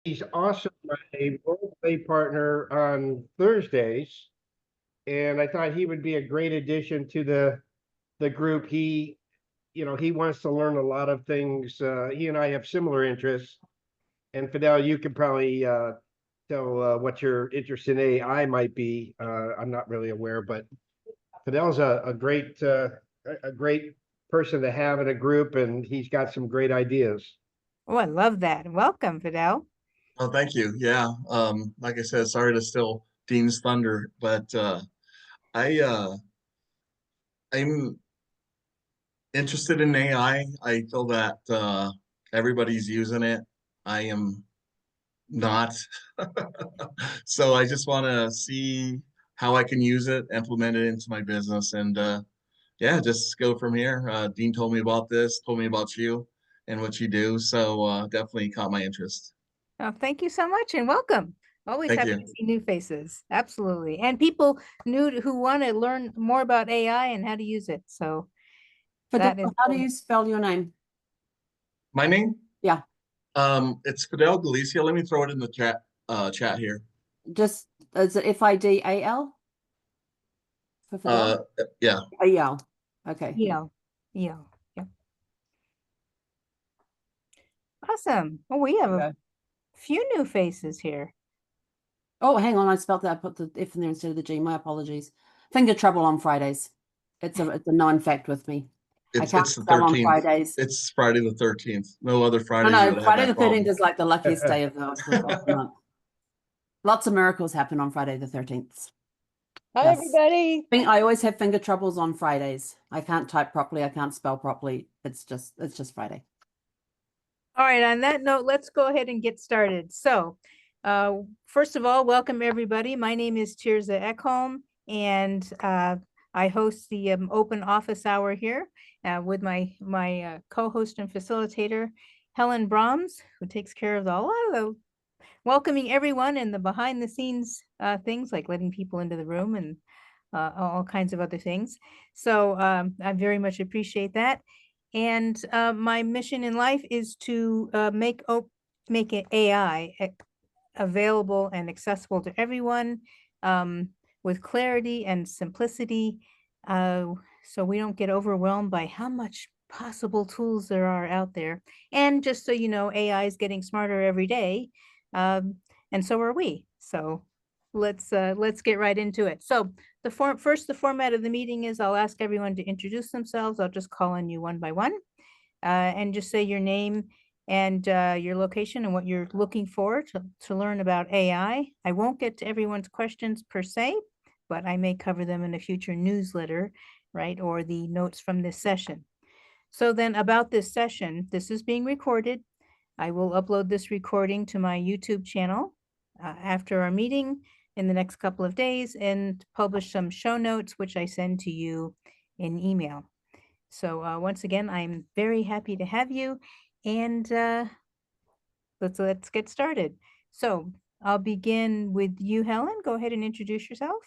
He's also my role play partner on Thursdays, and I thought he would be a great addition to the group. He wants to learn a lot of things. He and I have similar interests. And Fidel, you could probably tell what your interest in AI might be. I'm not really aware, but Fidel's a great person to have in a group, and he's got some great ideas. Oh, I love that. Welcome, Fidel. Oh, thank you. Yeah. Like I said, sorry to steal Dean's thunder, but I I'm interested in AI. I feel that everybody's using it. I am not. So I just want to see how I can use it, implement it into my business, and yeah, just go from here. Dean told me about this, told me about you and what you do, so definitely caught my interest. Oh, thank you so much and welcome. Always Thank happy to you. see new faces. Absolutely. And people new who want to learn more about AI and how to use it. So Fidel, that is how do you spell your name? My name? Yeah, It's Fidel Galicia. Let me throw it in the chat here. just is it Fidal for Fidel? Yeah. Yeah. Okay. yeah. Yeah. Yeah. Awesome. Well, we have a Okay. few new faces here. Oh, hang on, I spelled that. I put the F in there instead of the G. My apologies. Finger trouble on Fridays. It's a known fact with me. I can't It's the spell on 13th. Fridays. It's Friday the 13th. No other No, Fridays you no, would have Friday the that 13th problem. is like the luckiest day of the month. Lots of miracles happen on Friday the 13th. Hi, Yes. everybody. I always have finger troubles on Fridays. I can't type properly. I can't spell properly. It's just Friday. All right, on that note, let's go ahead and get started. So, first of all, welcome everybody. My name is Terza Ekholm, and I host the open office hour here with my co-host and facilitator, Helen Brahms, who takes care of a lot of the welcoming everyone and the behind the scenes things like letting people into the room and all kinds of other things. So I very much appreciate that. And my mission in life is to make it AI available and accessible to everyone with clarity and simplicity, so we don't get overwhelmed by how much possible tools there are out there. And just so you know, AI is getting smarter every day, and so are we. So let's get right into it. So the format of the meeting is I'll ask everyone to introduce themselves. I'll just call on you one by one, and just say your name and your location and what you're looking for to learn about AI. I won't get to everyone's questions per se, but I may cover them in a future newsletter, right, or the notes from this session. So then about this session, this is being recorded. I will upload this recording to my YouTube channel after our meeting in the next couple of days and publish some show notes, which I send to you in email. So once again, I'm very happy to have you, and let's get started. So I'll begin with you, Helen. Go ahead and introduce yourself.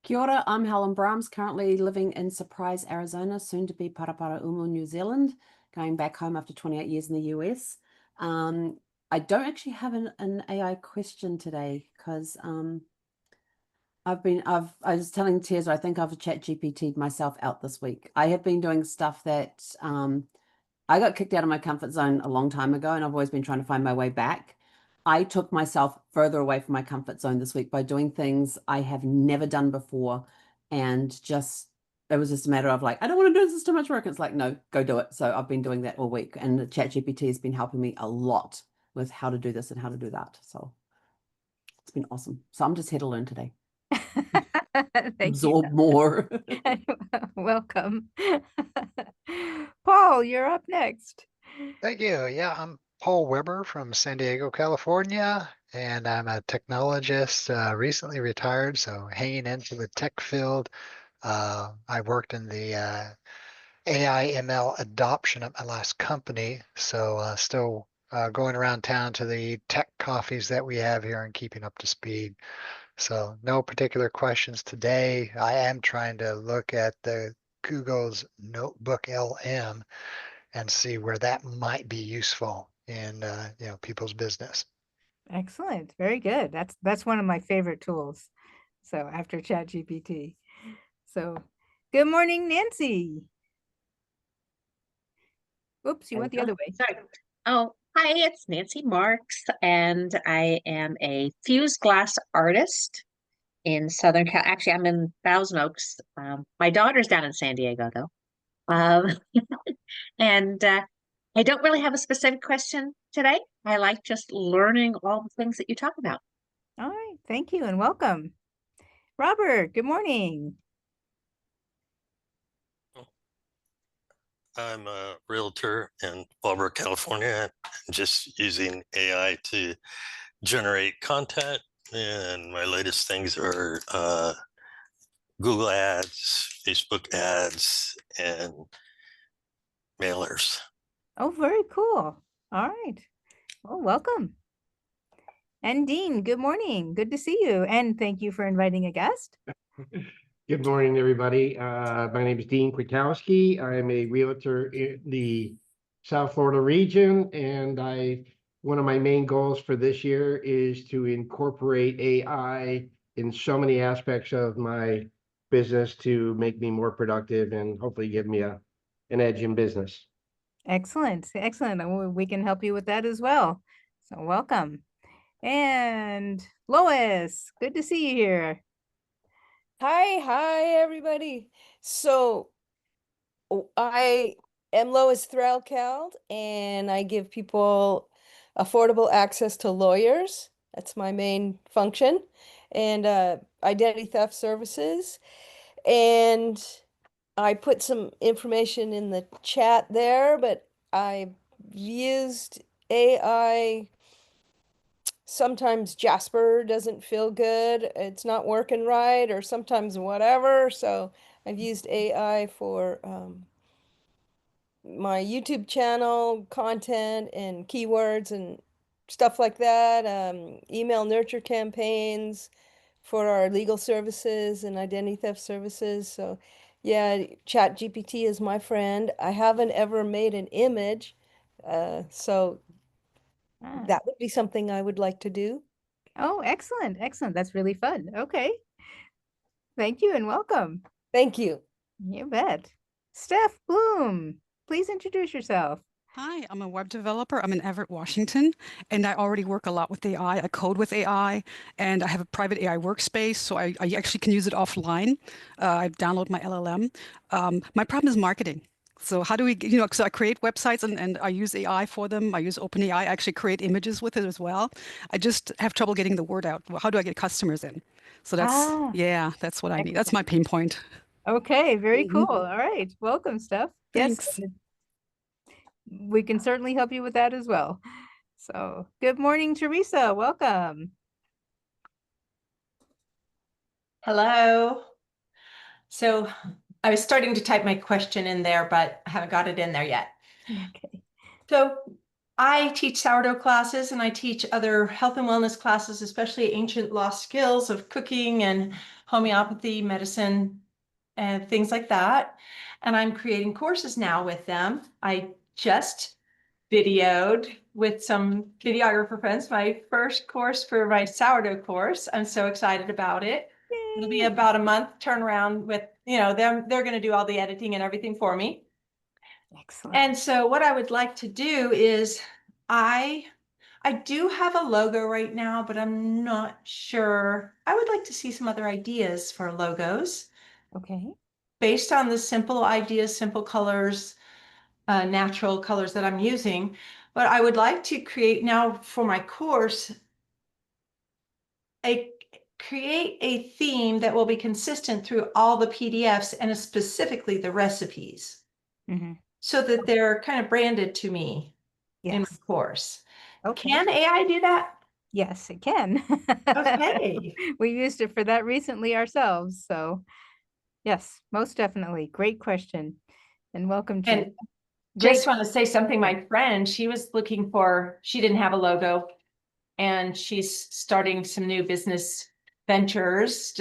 Kia ora, I'm Helen Brahms, currently living in Surprise, Arizona, soon to be Paraparaumu, New Zealand, going back home after 28 years in the US. I don't actually have an AI question today because I was telling Terza, I think I've ChatGPT'd myself out this week. I have been doing stuff that I got kicked out of my comfort zone a long time ago, and I've always been trying to find my way back. I took myself further away from my comfort zone this week by doing things I have never done before. And it was just a matter of like, I don't want to do this, it's too much work. It's like, no, go do it. So I've been doing that all week. And ChatGPT has been helping me a lot with how to do this and how to do that. So it's been awesome. So I'm just here to learn today. Absorb more. Welcome. Paul, you're up next. Thank you. Yeah, I'm Paul Weber from San Diego, California, and I'm a technologist, recently retired, so hanging into the tech field. I worked in the AI ML adoption at my last company, so still going around town to the tech coffees that we have here and keeping up to speed. So no particular questions today. I am trying to look at the Google's Notebook LM and see where that might be useful in people's business. Excellent. Very good. That's one of my favorite tools. So after ChatGPT. So good morning, Nancy. Oops, you went the other way. Sorry. Oh, hi, it's Nancy Marks, and I am a fused glass artist in Southern Cal. Actually, I'm in Thousand Oaks. My daughter's down in San Diego, though. Um, and I don't really have a specific question today. I like just learning all the things that you talk about. All right. Thank you and welcome. Robert, good morning. I'm a realtor in Fallbrook, California, just using AI to generate content. And my latest things are Google ads, Facebook ads, and mailers. Oh, very cool. All right. Well, welcome. And Dean, good morning. Good to see you. And thank you for inviting a guest. Good morning, everybody. My name is Dean Kwiatkowski. I'm a realtor in the South Florida region, and one of my main goals for this year is to incorporate AI in so many aspects of my business to make me more productive and hopefully give me an edge in business. Excellent. Excellent. And we can help you with that as well. So welcome. And Lois, good to see you here. Hi, everybody. So I am Lois Threlkeld, and I give people affordable access to lawyers. That's my main function, and identity theft services. And I put some information in the chat there, but I've used AI. Sometimes Jasper doesn't feel good, it's not working right, or sometimes whatever. So I've used AI for my YouTube channel content and keywords and stuff like that. Email nurture campaigns for our legal services and identity theft services. So yeah, ChatGPT is my friend. I haven't ever made an image, so Ah. that would be something I would like to do. Oh, excellent. Excellent. That's really fun. Okay. Thank you and welcome. Thank you. You bet. Steph Bloom, please introduce yourself. Hi, I'm a web developer. I'm in Everett, Washington, and I already work a lot with AI. I code with AI, and I have a private AI workspace, so I actually can use it offline. I download my LLM. My problem is marketing. So how do we, so I create websites and I use AI for them. I use OpenAI. I actually create images with it as well. I just have trouble getting the word out. Well, how do I get customers in? So Ah. yeah, that's what I need. That's my pain point. Okay, very Mhm. cool. All right. Welcome, Steph. Yes, Thanks. we can certainly help you with that as well. So good morning, Teresa. Welcome. Hello. So I was starting to type my question in there, but I haven't got it in there yet. Okay. So I teach sourdough classes and I teach other health and wellness classes, especially ancient lost skills of cooking and homeopathy, medicine, and things like that. And I'm creating courses now with them. I just videoed with some videographer friends my first course for my sourdough course. I'm so excited about it. It'll be Yay. about a month turnaround with, they're going to do all the editing and everything for me. Excellent. And so what I would like to do is I do have a logo right now, but I'm not sure. I would like to see some other ideas for logos Okay. based on the simple ideas, simple colors, natural colors that I'm using. But I would like to create now for my course, create a theme that will be consistent through all the PDFs and specifically the recipes, so that they're kind of branded to me in my Yes. course. Okay. Can AI do that? Yes, it can. Okay. We used it for that recently ourselves. So yes, most definitely. Great question. And welcome to. And just want to say something, my friend, she didn't have a logo and she's starting some new business ventures.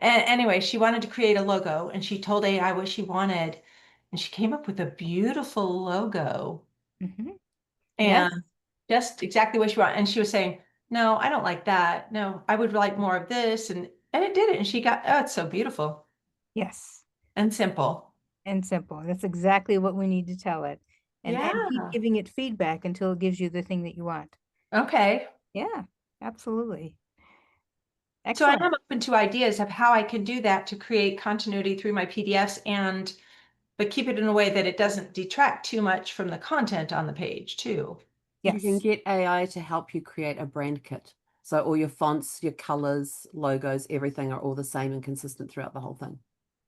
Anyway, she wanted to create a logo and she told AI what she wanted and she came up with a beautiful logo. Mhm. And Yes. just exactly what you want. And she was saying, no, I don't like that. No, I would like more of this. And it did it. And she got, oh, it's so beautiful Yes, and simple. and simple. That's exactly what we need to tell it. And keep Yeah. giving it feedback until it gives you the thing that you want. Okay. Yeah, absolutely. So I Excellent. am open to ideas of how I can do that to create continuity through my PDFs but keep it in a way that it doesn't detract too much from the content on the page too. You can Yes. get AI to help you create a brand kit. So all your fonts, your colors, logos, everything are all the same and consistent throughout the whole thing.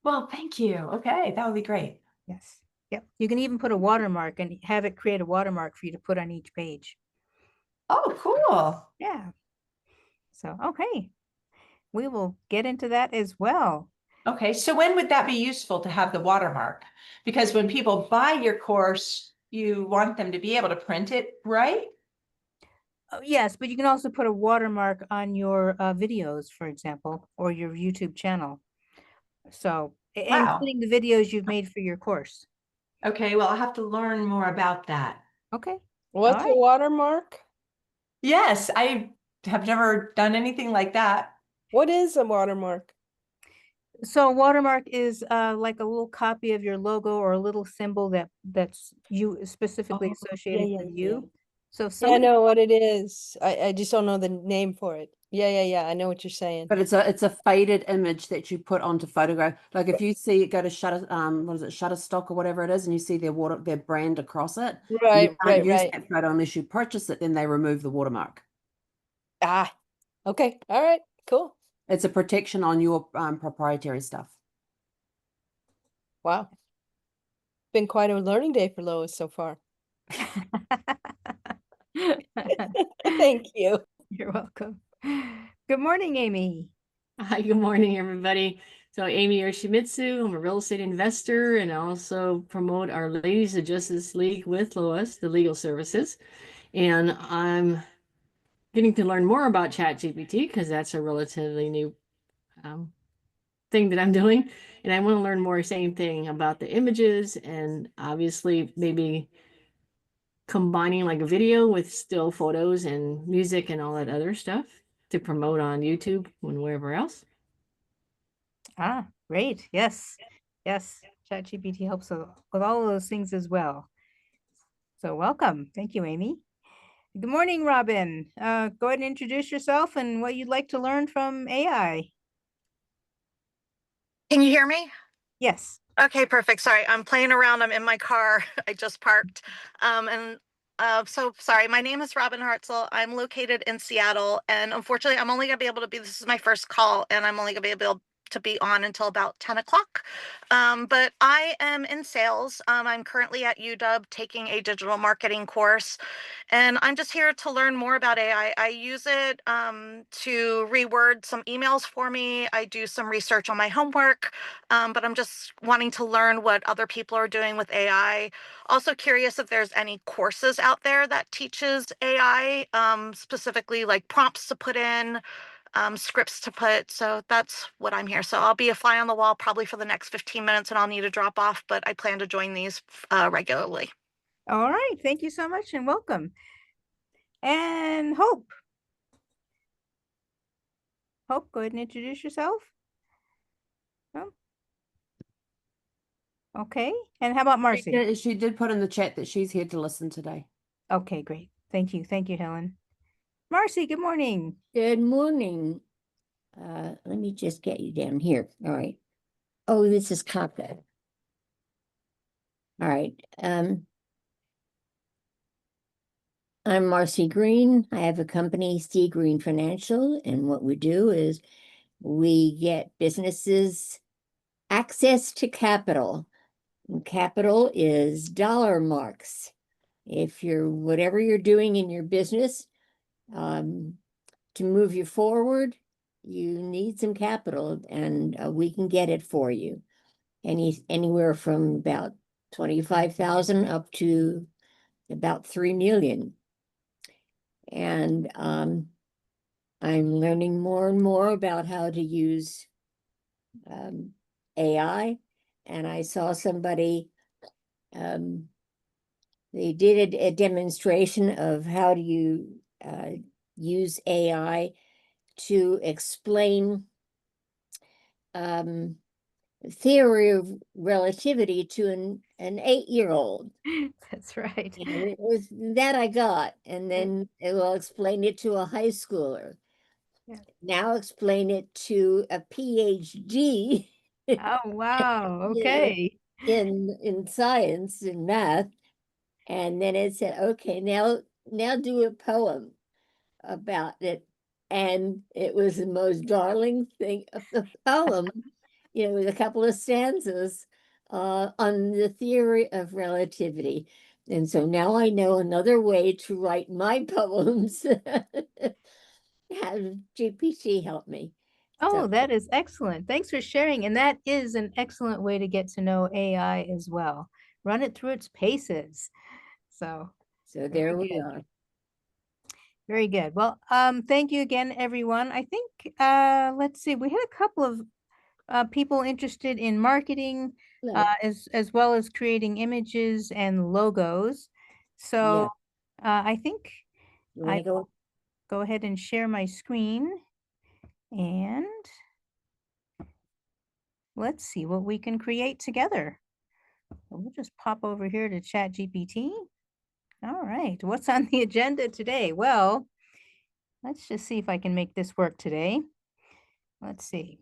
Well, thank you. Okay, that would be great. Yes. Yep. You can even put a watermark and have it create a watermark for you to put on each page. Oh, cool. Yeah. So, okay. We will get into that as well. Okay, so when would that be useful to have the watermark? Because when people buy your course, you want them to be able to print it, right? Oh, yes, but you can also put a watermark on your videos, for example, or your YouTube channel. So, Wow. including the videos you've made for your course. Okay, well, I'll have to learn more about that. Okay. What's All a right. watermark? Yes, I have never done anything like that. What is a watermark? So a watermark is like a little copy of your logo or a little symbol that's you specifically Oh, associated yeah, with yeah. you. So if Yeah, I somebody, know what it is. I just don't know the name for it. Yeah. I know what you're saying. But it's a faded image that you put onto photograph. Like if you see it go to what is it, Shutterstock or whatever it is, and you see their brand across it, you Right, can't use right. that photo unless you purchase it, then they remove the watermark. Ah, okay. All right, cool. It's a protection on your proprietary stuff. Wow. Been quite a learning day for Lois so far. Thank you. you're welcome. Good morning, Amy. Hi, good morning, everybody. So Amy Yoshimitsu, I'm a real estate investor and I also promote our Ladies of Justice League with Lois, the legal services. And I'm getting to learn more about ChatGPT because that's a relatively new thing that I'm doing. And I want to learn more, same thing about the images and obviously maybe combining like a video with still photos and music and all that other stuff to promote on YouTube and wherever else. Ah, great. Yes. Yes. ChatGPT helps with all of those things as well. So welcome. Thank you, Amy. Good morning, Robin. Go ahead and introduce yourself and what you'd like to learn from AI. Can you hear me? Yes. Okay, perfect. Sorry, I'm playing around. I'm in my car. I just parked. So sorry, my name is Robin Hartzell. I'm located in Seattle, and unfortunately, I'm only gonna be able to this is my first call, and I'm only gonna be able to be on until about 10 o'clock. But I am in sales. I'm currently at UW taking a digital marketing course, and I'm just here to learn more about AI. I use it to reword some emails for me. I do some research on my homework, but I'm just wanting to learn what other people are doing with AI. Also curious if there's any courses out there that teaches AI, specifically like prompts to put in, scripts to put. So that's what I'm here. So I'll be a fly on the wall probably for the next 15 minutes and I'll need to drop off, but I plan to join these regularly. All right. Thank you so much and welcome. And Hope. Hope, go ahead and introduce yourself. Oh. Okay. And how about Marcy? She did put in the chat that she's here to listen today. Okay, great. Thank you. Thank you, Helen. Marcy, good morning. Good morning. Let me just get you down here. All right. Oh, this is Kaka. All right. I'm Marcy Green. I have a company, C Green Financial, and what we do is we get businesses access to capital. And capital is dollar marks. If you're whatever you're doing in your business, to move you forward, you need some capital, and we can get it for you. Anywhere from about 25,000 up to about 3 million. And I'm learning more and more about how to use AI. And I saw somebody they did a demonstration of how do you use AI to explain theory of relativity to an 8-year-old. That's right. And it was that I got, and then it will explain it to a high schooler. Yeah. Now explain it to a PhD. Oh, wow. you know, Okay. in science and math. And then it said, okay, now do a poem about it. And it was the most darling thing of the poem, with a couple of stanzas on the theory of relativity. And so now I know another way to write my poems. Have GPT help me. Oh, So, that is excellent. Thanks for sharing. And that is an excellent way to get to know AI as well. Run it through its paces. So there very we good. are. Very good. Well, thank you again, everyone. I think, let's see, we had a couple of people interested in marketing, Hello. as well as creating images and logos. So I think You want to go? go ahead and share my screen, and let's see what we can create together. We'll just pop over here to ChatGPT. All right, what's on the agenda today? Well, let's just see if I can make this work today. Let's see.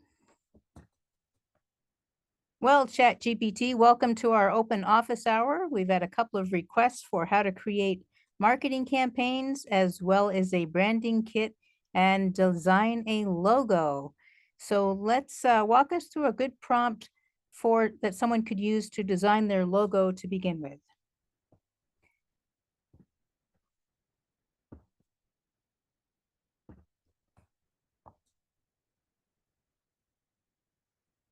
Well, ChatGPT, welcome to our open office hour. We've had a couple of requests for how to create marketing campaigns, as well as a branding kit and design a logo. So let's walk us through a good prompt that someone could use to design their logo to begin with.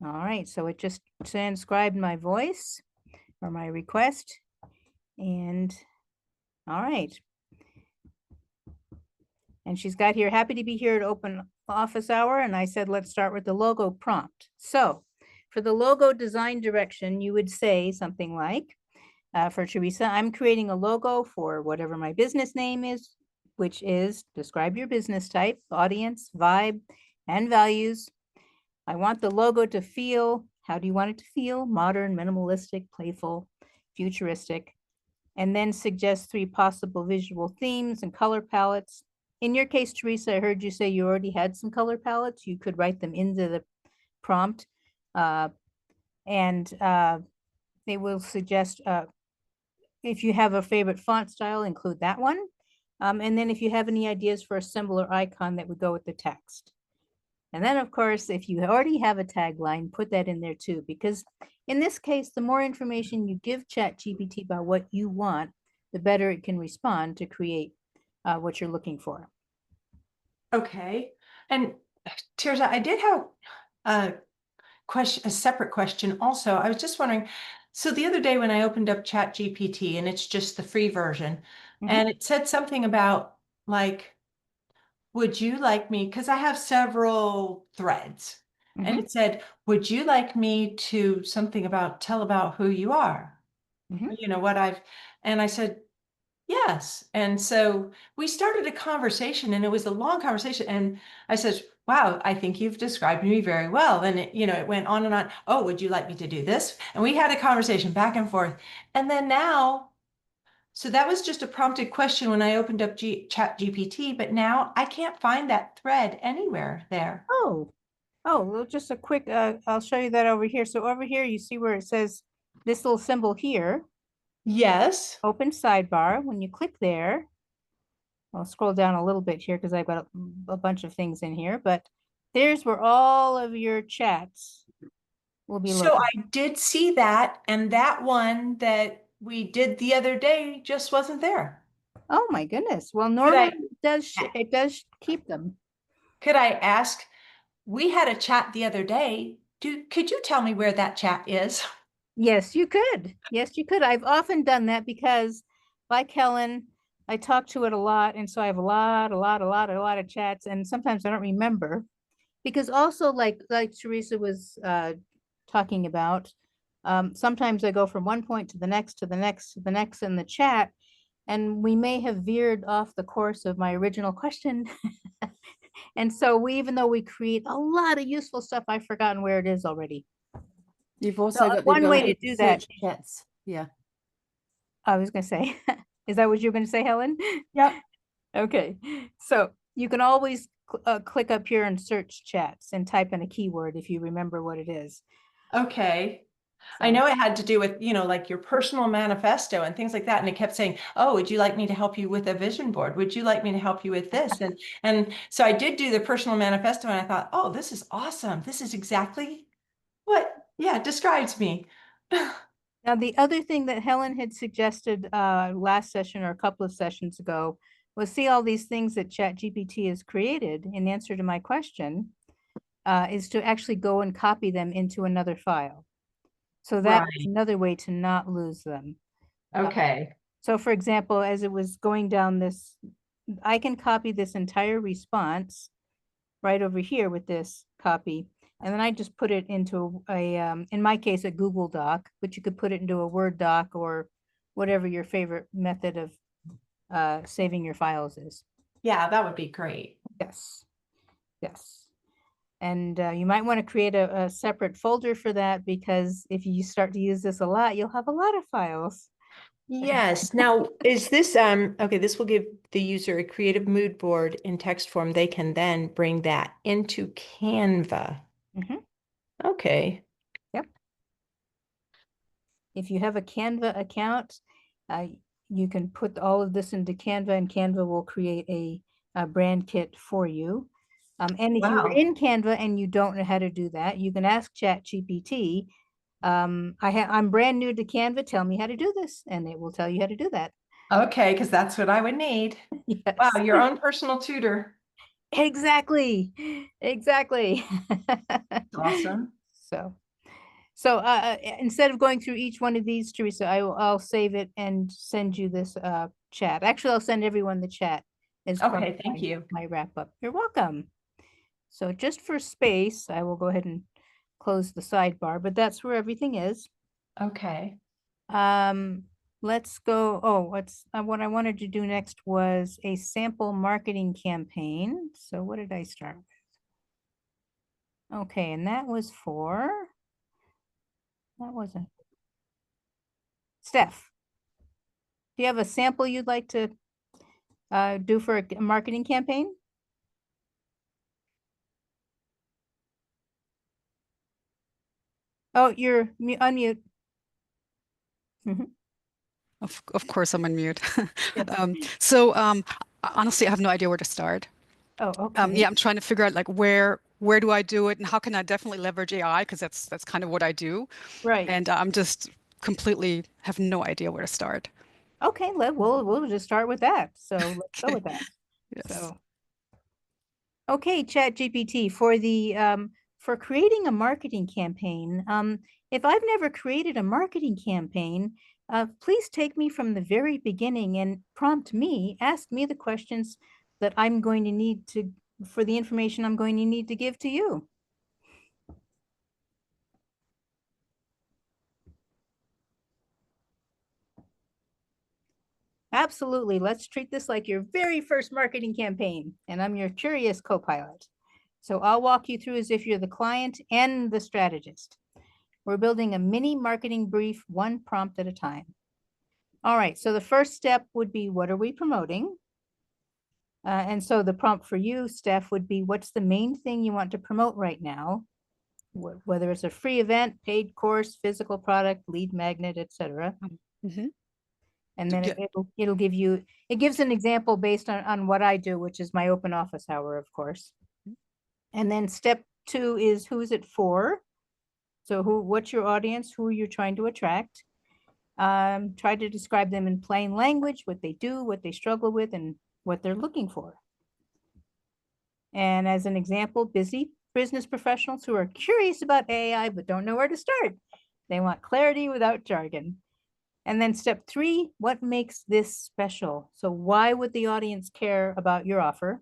All right, so it just transcribed my voice or my request. And all right. And she's got here, happy to be here at open office hour. And I said, let's start with the logo prompt. So for the logo design direction, you would say something like, for Teresa, I'm creating a logo for whatever my business name is, which is describe your business type, audience, vibe, and values. I want the logo to feel, how do you want it to feel? Modern, minimalistic, playful, futuristic. And then suggest 3 possible visual themes and color palettes. In your case, Teresa, I heard you say you already had some color palettes. You could write them into the prompt. They will suggest, if you have a favorite font style, include that one. And then if you have any ideas for a symbol or icon that would go with the text. And then, of course, if you already have a tagline, put that in there too, because in this case, the more information you give ChatGPT about what you want, the better it can respond to create what you're looking for. Okay. And Terza, I did have a separate question also. I was just wondering, so the other day when I opened up ChatGPT, and it's just the free version, and it said something about like, would you like me, because I have several threads, and it said, would you like me to something about tell about who you are? You know what and I said, yes. And so we started a conversation, and it was a long conversation. And I said, wow, I think you've described me very well. And it went on and on. Oh, would you like me to do this? And we had a conversation back and forth. And then now, so that was just a prompted question when I opened up ChatGPT, but now I can't find that thread anywhere there. Oh, well, just a quick, I'll show you that over here. So over here, you see where it says this little symbol here. Yes. Open sidebar. When you click there, I'll scroll down a little bit here because I've got a bunch of things in here, but there's where all of your chats will be So located. I did see that, and that one that we did the other day just wasn't there. Oh my goodness. Well, normally it does keep them. Could I ask, we had a chat the other day. Could you tell me where that chat is? Yes, you could. Yes, you could. I've often done that because, like Helen, I talk to it a lot, and so I have a lot of chats, and sometimes I don't remember. Because also, like Teresa was talking about, Sometimes I go from one point to the next, to the next, to the next in the chat, and we may have veered off the course of my original question. And so even though we create a lot of useful stuff, I've forgotten where it is already. You've also got the one way to ability do that. search chats. Yeah. I was going to say, is that what you're going to say, Helen? Yep. Okay, so you can always click up here and search chats and type in a keyword if you remember what it is. Okay. I So- know it had to do with, like your personal manifesto and things like that. And it kept saying, oh, would you like me to help you with a vision board? Would you like me to help you with this? And so I did do the personal manifesto and I thought, oh, this is awesome. This is exactly what, describes me. Now, the other thing that Helen had suggested last session or a couple of sessions ago was see all these things that ChatGPT has created in answer to my question is to actually go and copy them into another file. So that's Right. another way to not lose them. Okay. So for example, as it was going down this, I can copy this entire response right over here with this copy. And then I just put it into in my case, a Google Doc, but you could put it into a Word doc or whatever your favorite method of saving your files is. Yeah, that would be great. Yes, yes. And you might want to create a separate folder for that, because if you start to use this a lot, you'll have a lot of files. Yes. Now, is this, okay, this will give the user a creative mood board in text form. They can then bring that into Canva. Mhm. Okay. Yep. If you have a Canva account, you can put all of this into Canva, and Canva will create a brand kit for you. And if you're Wow. in Canva and you don't know how to do that, you can ask ChatGPT. I'm brand new to Canva. Tell me how to do this, and it will tell you how to do that. Okay, because that's what I would need. Yes. Wow, your own personal tutor. Exactly. Exactly. Awesome. So instead of going through each one of these, Teresa, I'll save it and send you this chat. Actually, I'll send everyone the chat as part Okay, of thank you. my wrap up. You're welcome. So just for space, I will go ahead and close the sidebar, but that's where everything is. Okay. Let's go. Oh, what I wanted to do next was a sample marketing campaign. So what did I start with? Okay, and that was that wasn't Steph. Do you have a sample you'd like to do for a marketing campaign? Oh, you're unmute. Of course, I'm on mute. Yes. Honestly, I have no idea where to start. Oh, okay. Yeah, I'm trying to figure out like where do I do it, and how can I definitely leverage AI, because that's kind of what I do. Right. And I'm just completely have no idea where to start. Okay, we'll just start with that. So let's go with that. Yes. So, okay, ChatGPT, for creating a marketing campaign. If I've never created a marketing campaign, please take me from the very beginning and ask me the questions that I'm going to need for the information I'm going to need to give to you. Absolutely. Let's treat this like your very first marketing campaign, and I'm your curious co-pilot. So I'll walk you through as if you're the client and the strategist. We're building a mini marketing brief, one prompt at a time. All right, so the first step would be, what are we promoting? And so the prompt for you, Steph, would be, what's the main thing you want to promote right now? Whether it's a free event, paid course, physical product, lead magnet, etc. And then it'll give you, it gives an example based on what I do, which is my open office hour, of course. And then step 2 is, who is it for? So what's your audience? Who you're trying to attract? Try to describe them in plain language, what they do, what they struggle with, and what they're looking for. And as an example, busy business professionals who are curious about AI but don't know where to start. They want clarity without jargon. And then step 3, what makes this special? So why would the audience care about your offer?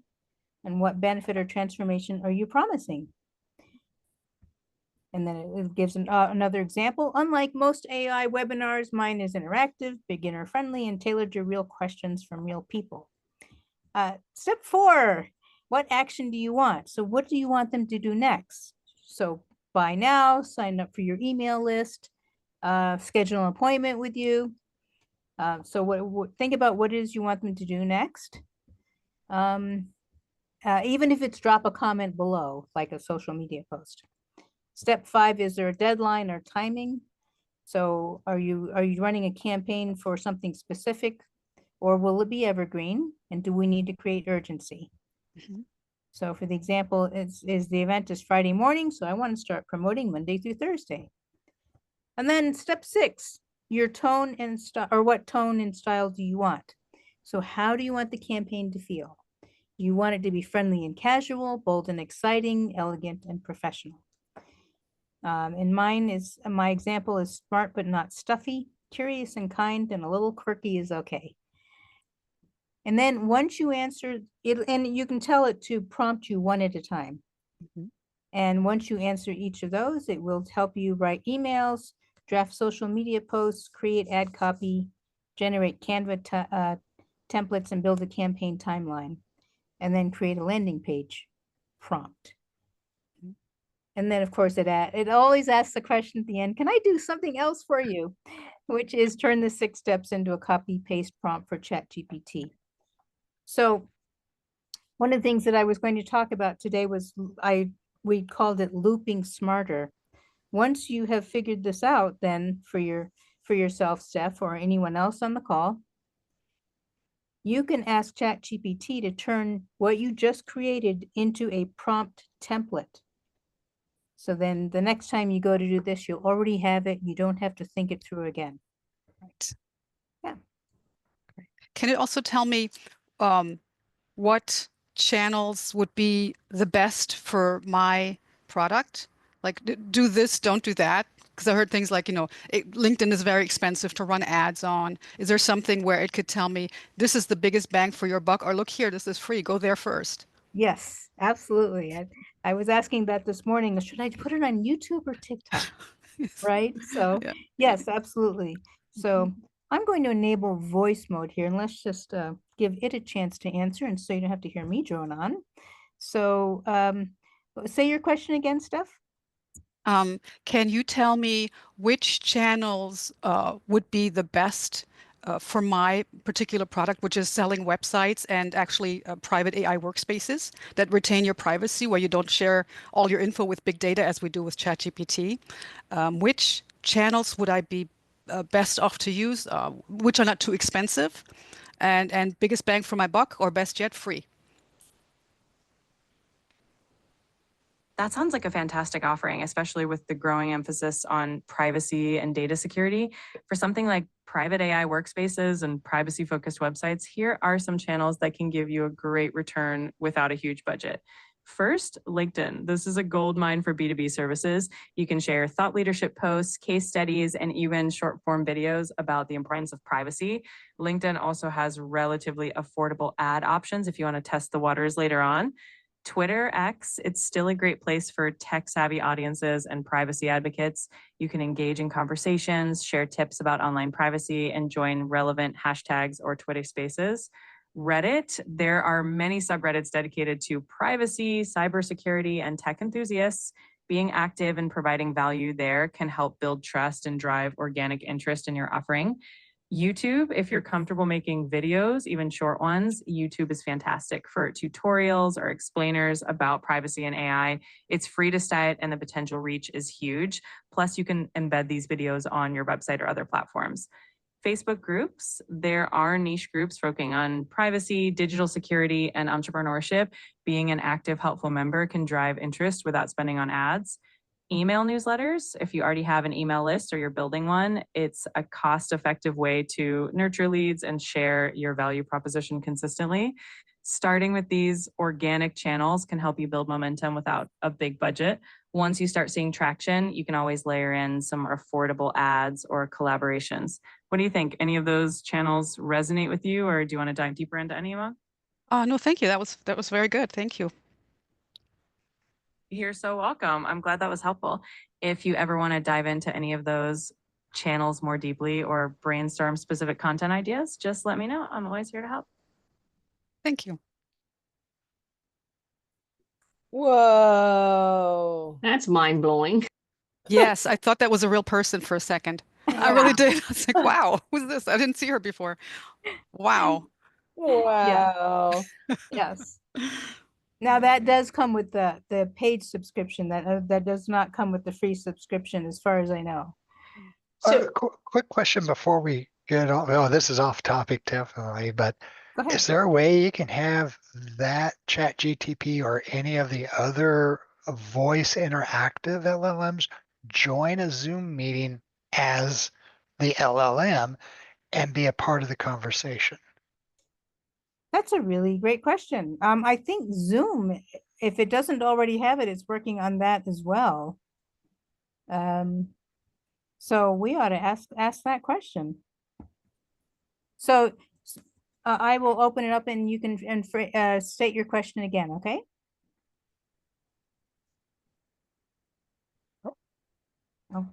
And what benefit or transformation are you promising? And then it gives another example. Unlike most AI webinars, mine is interactive, beginner friendly, and tailored to real questions from real people. Step 4, what action do you want? So what do you want them to do next? So buy now, sign up for your email list, schedule an appointment with you. So think about what it is you want them to do next. Even if it's drop a comment below, like a social media post. Step 5, is there a deadline or timing? So are you running a campaign for something specific, or will it be evergreen? And do we need to create urgency? Mhm. So for the example, the event is Friday morning, so I want to start promoting Monday through Thursday. And then step 6, your tone and style, or what tone and style do you want? So how do you want the campaign to feel? You want it to be friendly and casual, bold and exciting, elegant and professional. And my example is smart but not stuffy, curious and kind, and a little quirky is okay. And then once you answer it, and you can tell it to prompt you one at a time. Mhm. And once you answer each of those, it will help you write emails, draft social media posts, create ad copy, generate Canva templates, and build a campaign timeline, and then create a landing page prompt. And then, of course, it always asks the question at the end, can I do something else for you? Which is turn the 6 steps into a copy paste prompt for ChatGPT. So one of the things that I was going to talk about today was we called it looping smarter. Once you have figured this out, then for yourself, Steph, or anyone else on the call, you can ask ChatGPT to turn what you just created into a prompt template. So then the next time you go to do this, you'll already have it. You don't have to think it through again. Right. Yeah. Can it also tell me what channels would be the best for my product? Like do this, don't do that. Because I heard things like, LinkedIn is very expensive to run ads on. Is there something where it could tell me this is the biggest bang for your buck, or look here, this is free, go there first? Yes, absolutely. I was asking that this morning, should I put it on YouTube or TikTok? Right? So Yeah. yes, absolutely. So I'm going to enable voice mode here, and let's just give it a chance to answer, and so you don't have to hear me drone on. So say your question again, Steph. Can you tell me which channels would be the best for my particular product, which is selling websites and actually private AI workspaces that retain your privacy, where you don't share all your info with big data as we do with ChatGPT? Which channels would I be best off to use, which are not too expensive, and biggest bang for my buck, or best yet, free? That sounds like a fantastic offering, especially with the growing emphasis on privacy and data security. For something like private AI workspaces and privacy-focused websites, here are some channels that can give you a great return without a huge budget. First, LinkedIn. This is a gold mine for B2B services. You can share thought leadership posts, case studies, and even short form videos about the importance of privacy. LinkedIn also has relatively affordable ad options if you want to test the waters later on. Twitter X, it's still a great place for tech-savvy audiences and privacy advocates. You can engage in conversations, share tips about online privacy, and join relevant hashtags or Twitter spaces. Reddit, there are many subreddits dedicated to privacy, cybersecurity, and tech enthusiasts. Being active and providing value there can help build trust and drive organic interest in your offering. YouTube, if you're comfortable making videos, even short ones, YouTube is fantastic for tutorials or explainers about privacy and AI. It's free to start and the potential reach is huge. Plus, you can embed these videos on your website or other platforms. Facebook groups, there are niche groups focusing on privacy, digital security, and entrepreneurship. Being an active, helpful member can drive interest without spending on ads. Email newsletters, if you already have an email list or you're building one, it's a cost-effective way to nurture leads and share your value proposition consistently. Starting with these organic channels can help you build momentum without a big budget. Once you start seeing traction, you can always layer in some affordable ads or collaborations. What do you think? Any of those channels resonate with you, or do you want to dive deeper into any of them? No, thank you. That was very good. Thank you. You're so welcome. I'm glad that was helpful. If you ever want to dive into any of those channels more deeply or brainstorm specific content ideas, just let me know. I'm always here to help. Thank you. Whoa. That's mind blowing. Yes, I thought that was a real person for a second. I really did. I was like, wow, who's this? I didn't see her before. Wow. Wow. Yes. Now that does come with the paid subscription. That does not come with the free subscription, as far as I know. So Quick question before we get on. Oh, this is off topic definitely, but Go ahead. is there a way you can have that ChatGPT or any of the other voice interactive LLMs join a Zoom meeting as the LLM and be a part of the conversation? That's a really great question. I think Zoom, if it doesn't already have it, it's working on that as well. So we ought to ask that question. So I will open it up and you can state your question again, okay? Oh.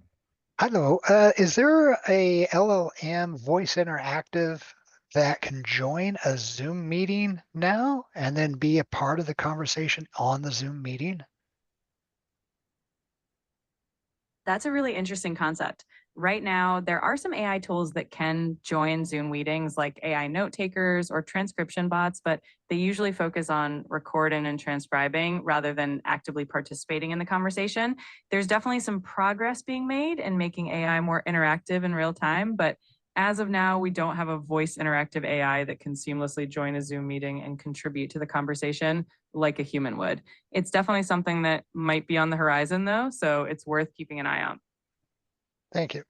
Hello, is there a LLM voice interactive that can join a Zoom meeting now and then be a part of the conversation on the Zoom meeting? That's a really interesting concept. Right now, there are some AI tools that can join Zoom meetings, like AI note takers or transcription bots, but they usually focus on recording and transcribing rather than actively participating in the conversation. There's definitely some progress being made in making AI more interactive in real time, but as of now, we don't have a voice interactive AI that can seamlessly join a Zoom meeting and contribute to the conversation like a human would. It's definitely something that might be on the horizon, though, so it's worth keeping an eye out. Thank you.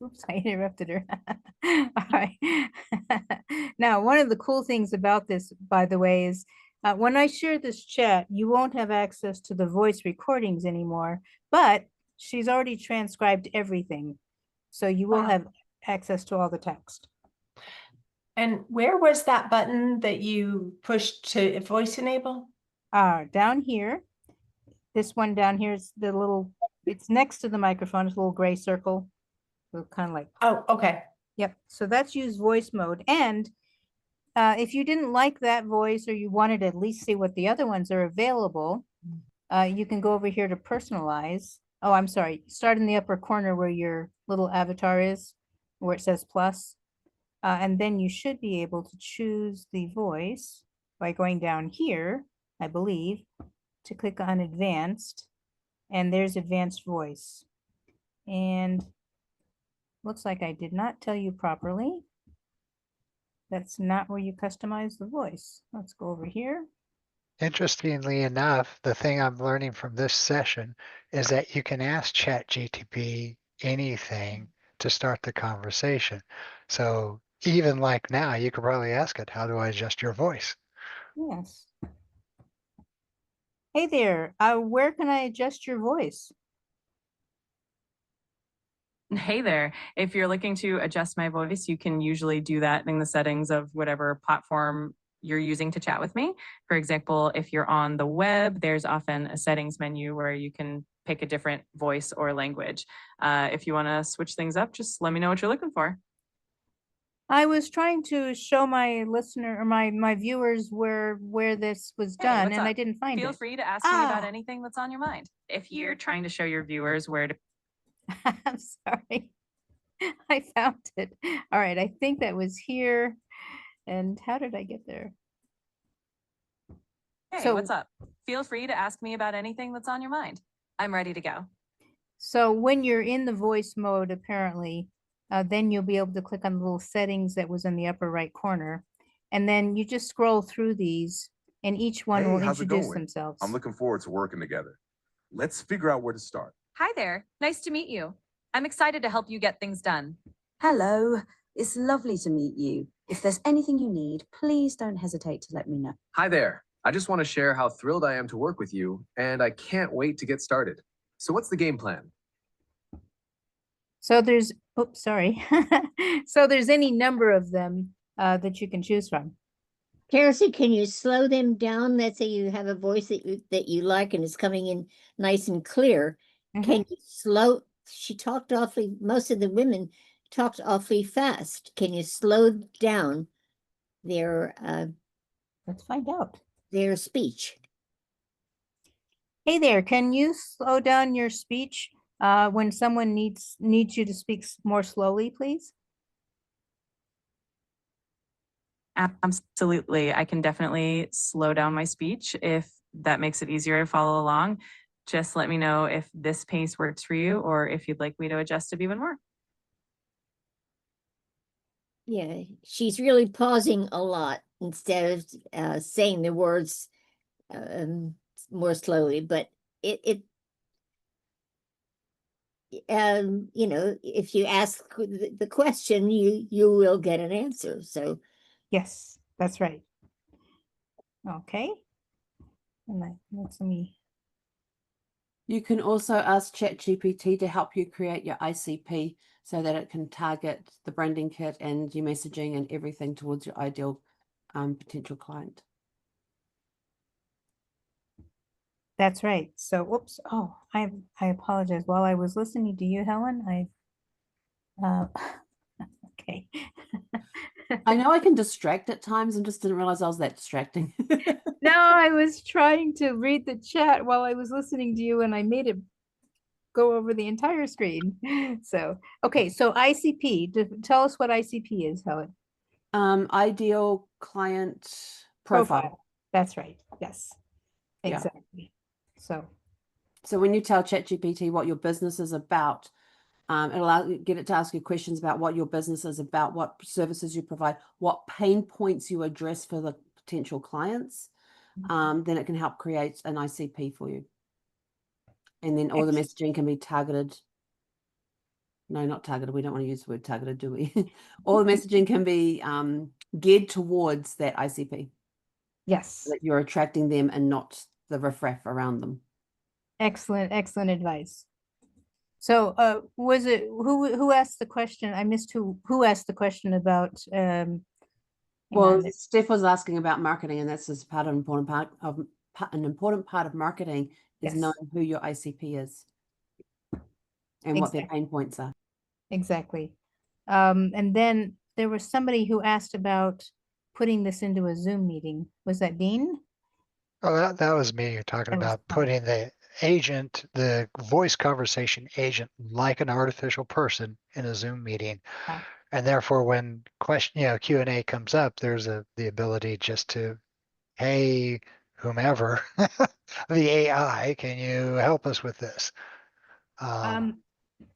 Oops, I interrupted her. All right. Now, one of the cool things about this, by the way, is when I share this chat, you won't have access to the voice recordings anymore, but she's already transcribed everything. So you will have access to all the text. and where was that button that you pushed to voice enable? Down here, this one down here is the little, it's next to the microphone, it's a little gray circle. So kind of like, Oh, okay. yep. So that's use voice mode. And if you didn't like that voice or you wanted to at least see what the other ones are available, you can go over here to personalize. Oh, I'm sorry. Start in the upper corner where your little avatar is, where it says plus. And then you should be able to choose the voice by going down here, I believe, to click on advanced. And there's advanced voice. And looks like I did not tell you properly. That's not where you customize the voice. Let's go over here. Interestingly enough, the thing I'm learning from this session is that you can ask ChatGPT anything to start the conversation. So even like now, you could probably ask it, how do I adjust your voice? Yes. Hey there, where can I adjust your voice? Hey there. If you're looking to adjust my voice, you can usually do that in the settings of whatever platform you're using to chat with me. For example, if you're on the web, there's often a settings menu where you can pick a different voice or language. If you want to switch things up, just let me know what you're looking for. I was trying to show my listener or my viewers where this was Hey, done what's and I up? didn't find Feel it. free to ask me about anything that's on your mind. If you're trying to show your viewers where to I'm sorry. I found it. All right, I think that was here. And how did I get there? Hey, what's up? Feel free to ask me about anything that's on your mind. I'm ready to go. So when you're in the voice mode, apparently, then you'll be able to click on the little settings that was in the upper right corner. And then you just scroll through these and each one will how's it introduce going? themselves. I'm looking forward to working together. Let's figure out where to start. Hi there. Nice to meet you. I'm excited to help you get things done. Hello. It's lovely to meet you. If there's anything you need, please don't hesitate to let me know. Hi there. I just want to share how thrilled I am to work with you, and I can't wait to get started. So what's the game plan? So there's, oops, sorry. So there's any number of them that you can choose from. Terza, can you slow them down? Let's say you have a voice that you like and it's coming in nice and clear. Can you slow? She talked awfully, most of the women talked awfully fast. Can you slow down their Let's find out. their speech? Hey there, can you slow down your speech when someone needs you to speak more slowly, please? Absolutely. I can definitely slow down my speech if that makes it easier to follow along. Just let me know if this pace works for you or if you'd like me to adjust it even more. Yeah, she's really pausing a lot instead of saying the words more slowly, but it you know, if you ask the question, you will get an answer. So yes, that's right. Okay. And let me. You can also ask ChatGPT to help you create your ICP so that it can target the branding kit and your messaging and everything towards your ideal potential client. That's right. So, whoops. Oh, I apologize. While I was listening to you, Helen, okay. I know I can distract at times and just didn't realize I was that distracting. No, I was trying to read the chat while I was listening to you and I made it go over the entire screen. So, okay. So ICP, tell us what ICP is, Helen. Ideal client profile. That's right. Yes, Yeah. exactly. So when you tell ChatGPT what your business is about, get it to ask you questions about what your business is about, what services you provide, what pain points you address for the potential clients. Then it can help create an ICP for you. And then all the messaging can be targeted. No, not targeted. We don't want to use the word targeted, do we? All the messaging can be geared towards that ICP. Yes. That you're attracting them and not the riffraff around them. Excellent, excellent advice. So was it who asked the question? I missed who asked the question about well, Steph was asking about marketing, and that's just an important part of marketing is knowing who your ICP is and what their pain points are. Exactly. And then there was somebody who asked about putting this into a Zoom meeting. Was that Dean? Oh, that was me. You're talking about putting the agent, the voice conversation agent, like an artificial person in a Zoom meeting. And therefore, when Q&A comes up, there's the ability just to, hey, whomever, the AI, can you help us with this?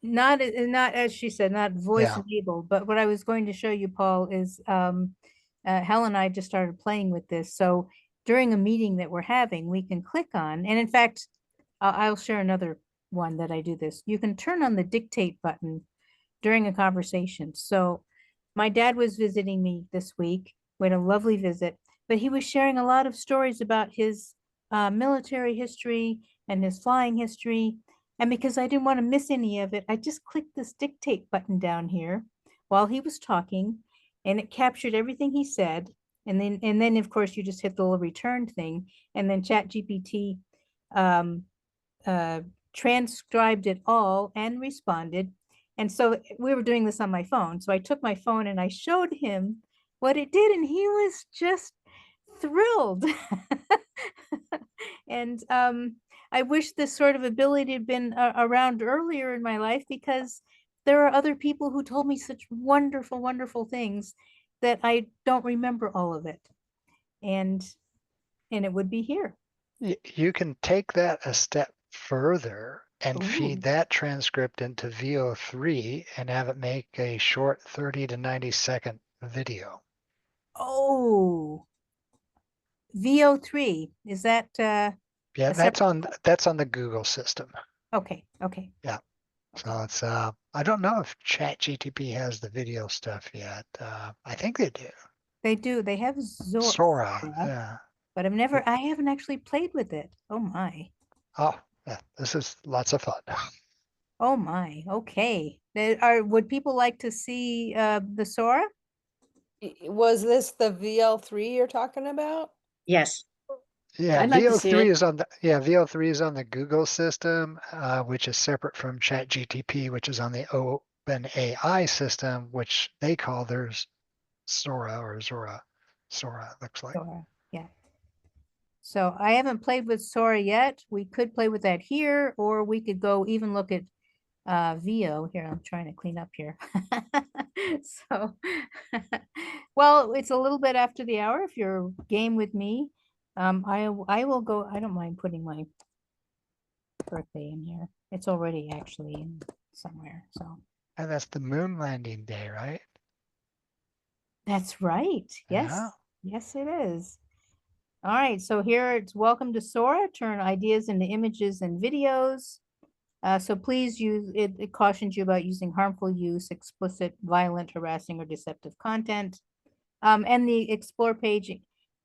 Not as she said, not voice enabled, but what I was going to show you, Paul, is Helen and I just started playing with this. So during a meeting that we're having, we can click on, and in fact, I'll share another one that I do this. You can turn on the dictate button during a conversation. So my dad was visiting me this week. We had a lovely visit, but he was sharing a lot of stories about his military history and his flying history. And because I didn't want to miss any of it, I just clicked this dictate button down here while he was talking, and it captured everything he said. And then of course you just hit the little return thing, and then ChatGPT transcribed it all and responded. And so we were doing this on my phone. So I took my phone and I showed him what it did, and he was just thrilled. And I wish this sort of ability had been around earlier in my life, because there are other people who told me such wonderful, wonderful things that I don't remember all of it. And it would be here. You can take that a step further and feed that transcript into VO3 and have it make a short 30 to 90 second video. Oh, VO3, is that yeah, that's on the Google system. Okay. Yeah. So it's I don't know if ChatGPT has the video stuff yet. I think they do. They do. They have Sora. Yeah. But I haven't actually played with it. Oh my. Oh, yeah, this is lots of fun. Oh my. Okay. Would people like to see the Sora? Was this the VL3 you're talking about? Yes. Yeah, I'd like to see VO3 it. is on the VO3 is on the Google system, which is separate from ChatGPT, which is on the OpenAI system, which they call theirs Sora or Zora. Sora looks like. Sora, yeah. So I haven't played with Sora yet. We could play with that here, or we could go even look at VO. Here, I'm trying to clean up here. So, well, it's a little bit after the hour. If you're game with me, I will go. I don't mind putting my birthday in here. It's already actually in somewhere. So And that's the moon landing day, right? that's right. Yes, Yeah. yes, it is. All right, so here it's welcome to Sora, turn ideas into images and videos. So please use it, it cautions you about using harmful use, explicit, violent, harassing, or deceptive content. And the explore page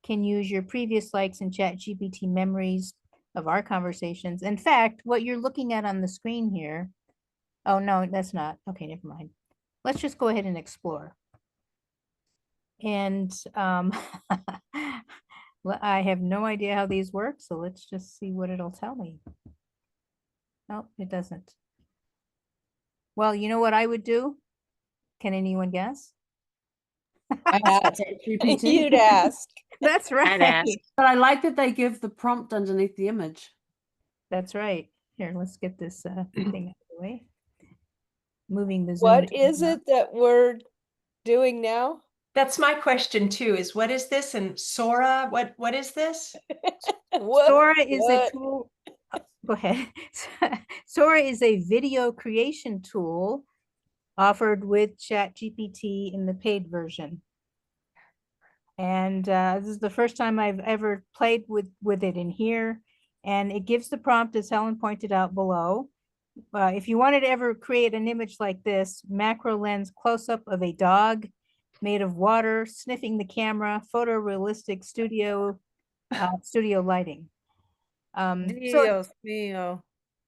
can use your previous likes and ChatGPT memories of our conversations. In fact, what you're looking at on the screen here, oh no, that's not, okay, never mind. Let's just go ahead and explore. And I have no idea how these work, so let's just see what it'll tell me. No, it doesn't. Well, you know what I would do? Can anyone guess? You'd ask. That's I'd right. ask. But I like that they give the prompt underneath the image. That's right. Here, let's get this thing out of the way. Moving the Zoom. What to is now. it that we're doing now? That's my question too, is what is this? And Sora, what is this? Sora is a what? tool. Go ahead. Sora is a video creation tool offered with ChatGPT in the paid version. And this is the first time I've ever played with it in here. And it gives the prompt, as Helen pointed out below. If you wanted to ever create an image like this, macro lens close-up of a dog made of water, sniffing the camera, photorealistic studio lighting. So Dios mío.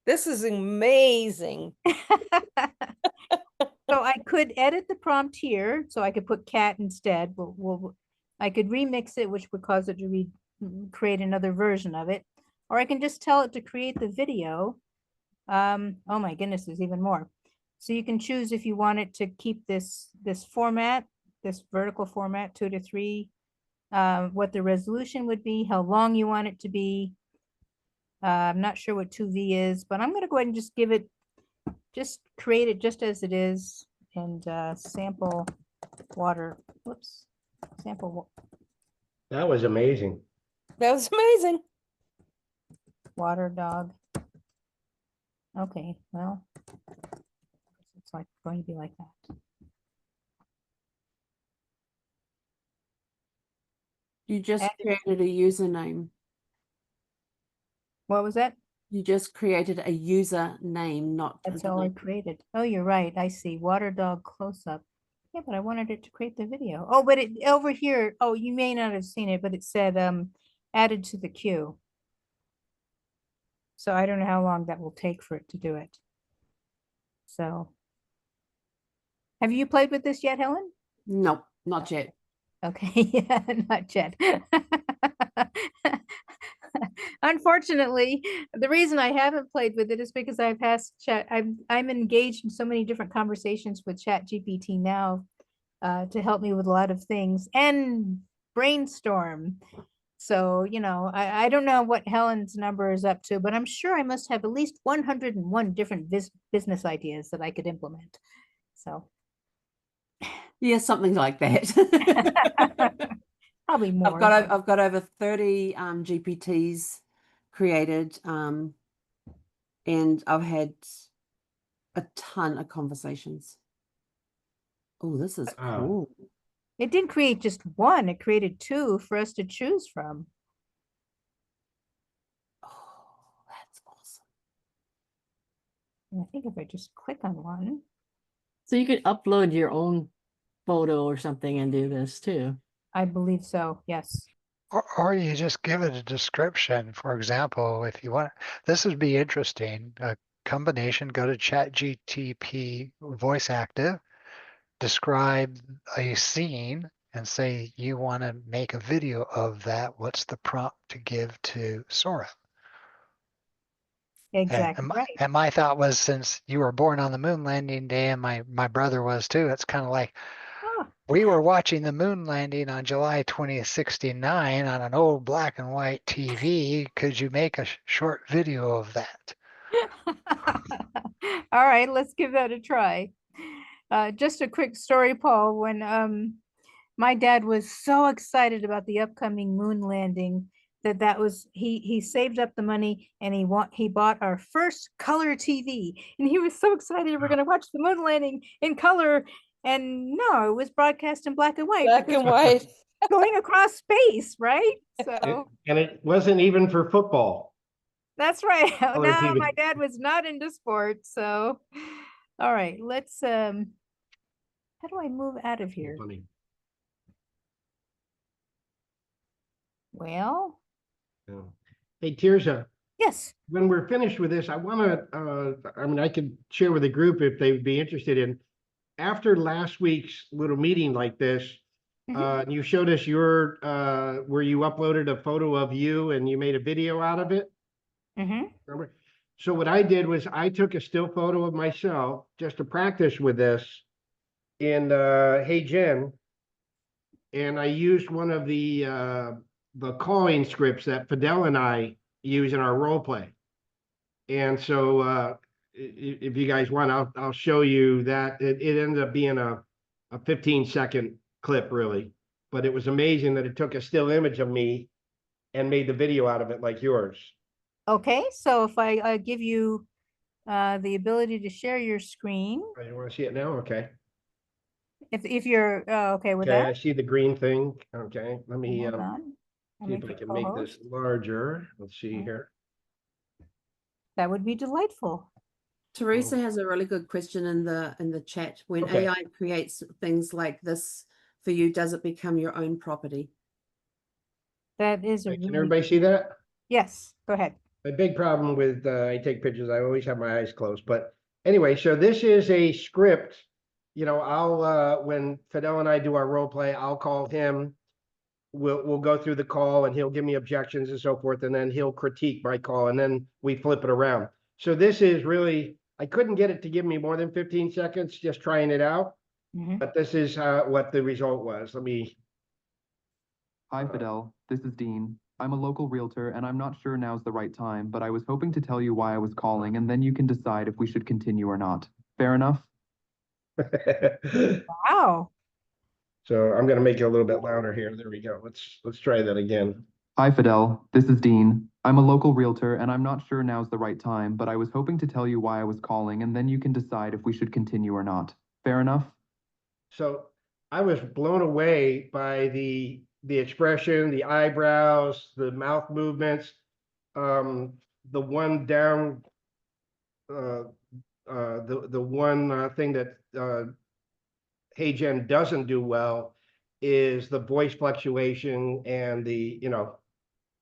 This is amazing. So I could edit the prompt here, so I could put cat instead. I could remix it, which would cause it to create another version of it, or I can just tell it to create the video. Oh my goodness, there's even more. So you can choose if you want it to keep this format, this vertical format, 2 to 3, what the resolution would be, how long you want it to be. I'm not sure what 2V is, but I'm going to go ahead and just give it, just create it just as it is, and sample water. Whoops, sample. That was amazing. That was amazing. Water dog. Okay, well, it's like going to be like that. You just created a username. What was that? You just created a user name, not a That's all I name. created. Oh, you're right. I see. Water dog close up. Yeah, but I wanted it to create the video. Oh, but it over here. Oh, you may not have seen it, but it said added to the queue. So I don't know how long that will take for it to do it. So have you played with this yet, Helen? No, not yet. Okay, yeah, not yet. Unfortunately, the reason I haven't played with it is because I've asked chat. I'm engaged in so many different conversations with ChatGPT now to help me with a lot of things and brainstorm. So, you know, I don't know what Helen's number is up to, but I'm sure I must have at least 101 different business ideas that I could implement. So, yeah, something like that. Probably more. I've got over 30 GPTs created, and I've had a ton of conversations. Oh, this is cool. It didn't create just one, it created 2 for us to choose from. Oh, that's awesome. And I think if I just click on one. So you could upload your own photo or something and do this too. I believe so, yes. Or you just give it a description. For example, if you want, this would be interesting. A combination, go to ChatGPT voice active, describe a scene, and say you want to make a video of that, what's the prompt to give to Sora? Exactly right. And my thought was, since you were born on the moon landing day and my brother was too, it's kind of like, Oh. we were watching the moon landing on July 2069 on an old black and white TV. Could you make a short video of that? All right, let's give that a try. Just a quick story, Paul. When my dad was so excited about the upcoming moon landing that was he saved up the money and he bought our first color TV, and he was so excited we're going to watch the moon landing in color, and no, it was broadcast in black and white. Black because and white. going across space, right? So And it wasn't even for football. that's right. Color No, TV. my dad was not into sports, so all right, let's how do I move out of here? Funny. Well, Yeah. Hey, Terza, yes. when we're finished with this, I want to, I mean, I could share with the group if they would be interested in, after last week's little meeting like this, you showed us your, where you uploaded a photo of you and you made a video out of it. Remember? So what I did was I took a still photo of myself just to practice with this in HeyGen, and I used one of the calling scripts that Fidel and I use in our role play. And so if you guys want, I'll show you that. It ended up being a 15-second clip, really, but it was amazing that it took a still image of me and made the video out of it like yours. Okay, so if I give you the ability to share your screen, Oh, you want to see it now? Okay. if you're okay with Okay, I that, see the green thing. Okay, let me hold on. I'll see if make I you can make this co-host. larger. Let's see here. That would be delightful. Teresa has a really good question in the chat. When Okay. AI creates things like this for you, does it become your own property? That is a Can really everybody see that? yes. Go ahead. My big problem with I take pictures, I always have my eyes closed. But anyway, so this is a script. You know, I'll when Fidel and I do our role play, I'll call him. We'll go through the call and he'll give me objections and so forth, and then he'll critique my call, and then we flip it around. So this is really, I couldn't get it to give me more than 15 seconds just trying it out. But this is what the result was. Let me. Hi, Fidel. This is Dean. I'm a local realtor, and I'm not sure now's the right time, but I was hoping to tell you why I was calling, and then you can decide if we should continue or not. Fair enough? Wow. So I'm going to make it a little bit louder here. There we go. Let's try that again. Hi, Fidel. This is Dean. I'm a local realtor, and I'm not sure now's the right time, but I was hoping to tell you why I was calling, and then you can decide if we should continue or not. Fair enough? So I was blown away by the expression, the eyebrows, the mouth movements, the one down, the one thing that HeyGen doesn't do well is the voice fluctuation and the, you know,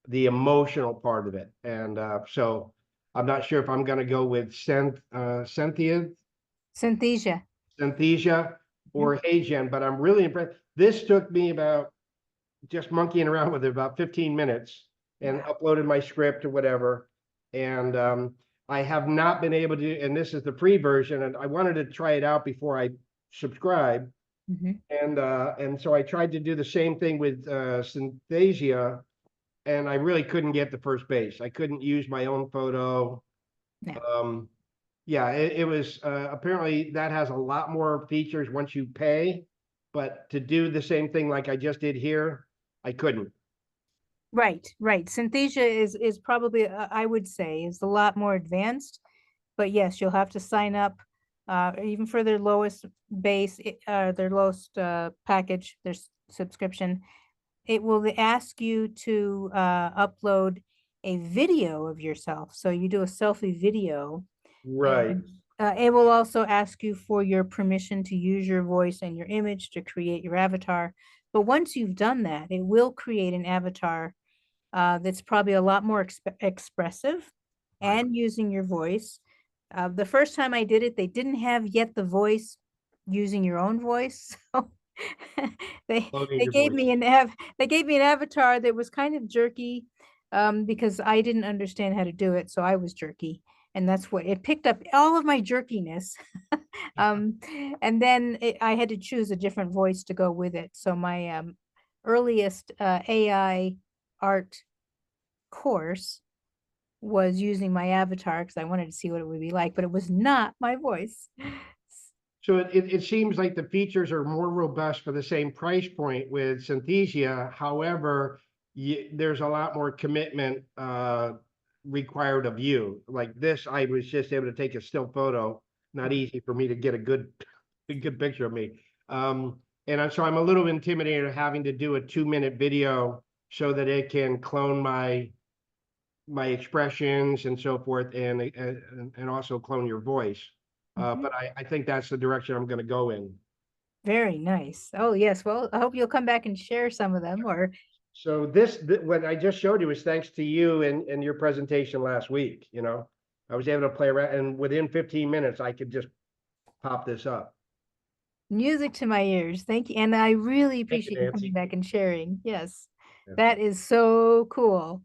the emotional part of it. And so I'm not sure if I'm going to go with Synthesia or HeyGen, but I'm really impressed. This took me about just monkeying around with it about 15 minutes and uploaded my script or whatever. And I have not been able to, and this is the free version, and I wanted to try it out before I subscribe. And so I tried to do the same thing with Synthesia, and I really couldn't get to first base. I couldn't use my own photo. Yeah, it was apparently that has a lot more features once you pay, but to do the same thing like I just did here, I couldn't. Right. Synthesia is probably I would say is a lot more advanced, but yes, you'll have to sign up even for their lowest base, their lowest package, their subscription. It will ask you to upload a video of yourself. So you do a selfie video. Right. It will also ask you for your permission to use your voice and your image to create your avatar. But once you've done that, it will create an avatar that's probably a lot more expressive and using your voice. The first time I did it, they didn't have yet the voice using your own voice. So They Cloning they your gave voice. me they gave me an avatar that was kind of jerky, because I didn't understand how to do it, so I was jerky, and that's what it picked up all of my jerkiness. And then I had to choose a different voice to go with it. So my earliest AI art course was using my avatar because I wanted to see what it would be like, but it was not my voice. So it seems like the features are more robust for the same price point with Synthesia. However, there's a lot more commitment required of you. Like this, I was just able to take a still photo. Not easy for me to get a good picture of me. So I'm a little intimidated of having to do a 2-minute video so that it can clone my expressions and so forth, and also clone your voice. But I think that's the direction I'm going to go in. Very nice. Oh, yes. Well, I hope you'll come back and share some of them, or So what I just showed you is thanks to you and your presentation last week. I was able to play around, and within 15 minutes, I could just pop this up. music to my ears. Thank you. And I really appreciate you coming back and sharing. Yes, that is so cool.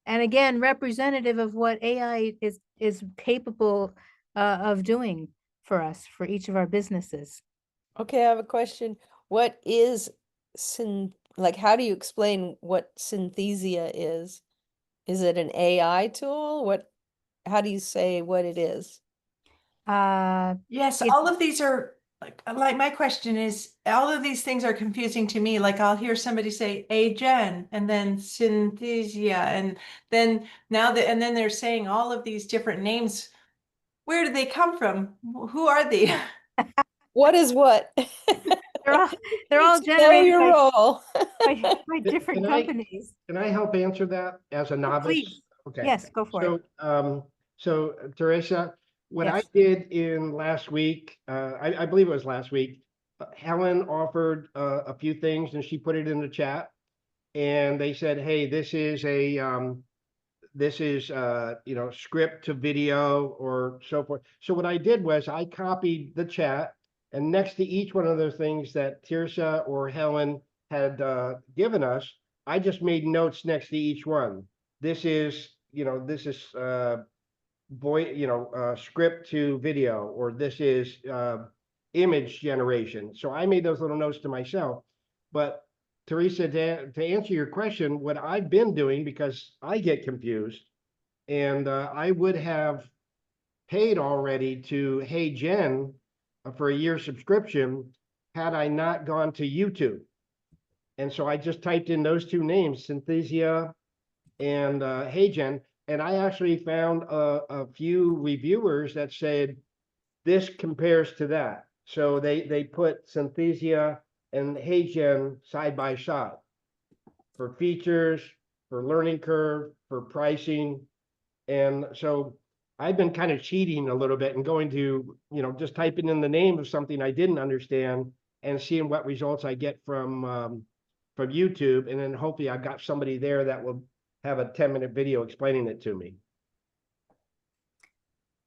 And again, representative of what AI is capable of doing for us, for each of our businesses. Okay, I have a question. What is how do you explain what Synthesia is? Is it an AI tool? How do you say what it is? Yes, all of these are like my question is, all of these things are confusing to me. Like I'll hear somebody say HeyGen and then Synthesia, and then and then they're saying all of these different names. Where do they come from? Who are they? What is what? They're all Know generated your role. by different companies. Can I help answer that as a novice? Please. Okay. Yes, go for it. So Teresa, what I Yes. did in last week, I believe it was last week, Helen offered a few things and she put it in the chat. And they said, hey, this is script to video or so forth. So what I did was I copied the chat, and next to each one of those things that Terza or Helen had given us, I just made notes next to each one. This is script to video, or this is image generation. So I made those little notes to myself. But Teresa, to answer your question, what I've been doing, because I get confused, and I would have paid already to HeyGen for a year subscription had I not gone to YouTube. And so I just typed in those two names, Synthesia and HeyGen, and I actually found a few reviewers that said this compares to that. So they put Synthesia and HeyGen side by side for features, for learning curve, for pricing. And so I've been kind of cheating a little bit and going to, just typing in the name of something I didn't understand and seeing what results I get from YouTube. And then hopefully I've got somebody there that will have a 10-minute video explaining it to me.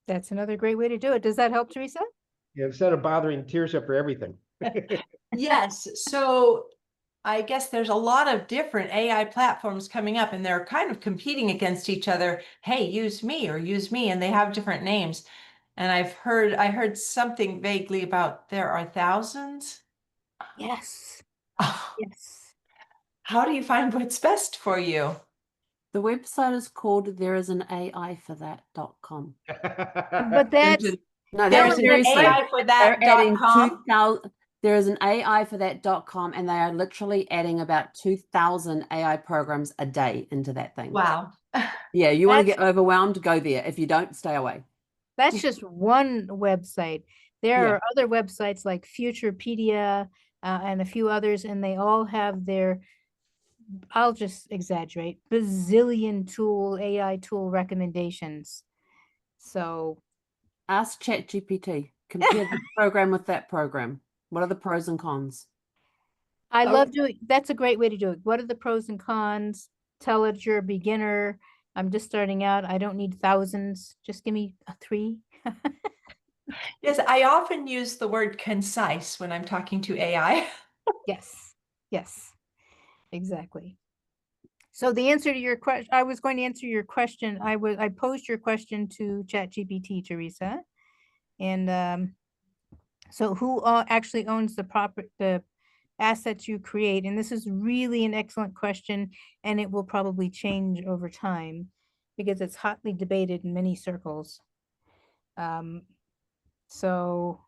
That's another great way to do it. Does that help, Teresa? Yeah, instead of bothering Terza for everything. Yes. So I guess there's a lot of different AI platforms coming up, and they're kind of competing against each other. Hey, use me or use me, and they have different names. And I heard something vaguely about there are thousands. Yes. Yes. How do you find what's best for you? The website is called thereisanaIforthat.com. But that's No, There they're is an seriously. AI for that They're adding .com? 2,000. There is an AI for that.com, and they are literally adding about 2,000 AI programs a day into that thing. Wow. Yeah, you want to get overwhelmed, go there. If you don't, stay away. That's just one website. There are other websites like Futurepedia and a few others, and they all have their, I'll just exaggerate, bazillion AI tool recommendations. So ask ChatGPT. Compare this program with that program. What are the pros and cons? I love doing, that's a great way to do it. What are the pros and cons? Tell it you're a beginner. I'm just starting out. I don't need thousands. Just give me 3. Yes, I often use the word concise when I'm talking to AI. Yes, yes, exactly. So the answer to your question, I was going to answer your question. I posed your question to ChatGPT, Teresa. And so who actually owns the assets you create? And this is really an excellent question, and it will probably change over time because it's hotly debated in many circles. So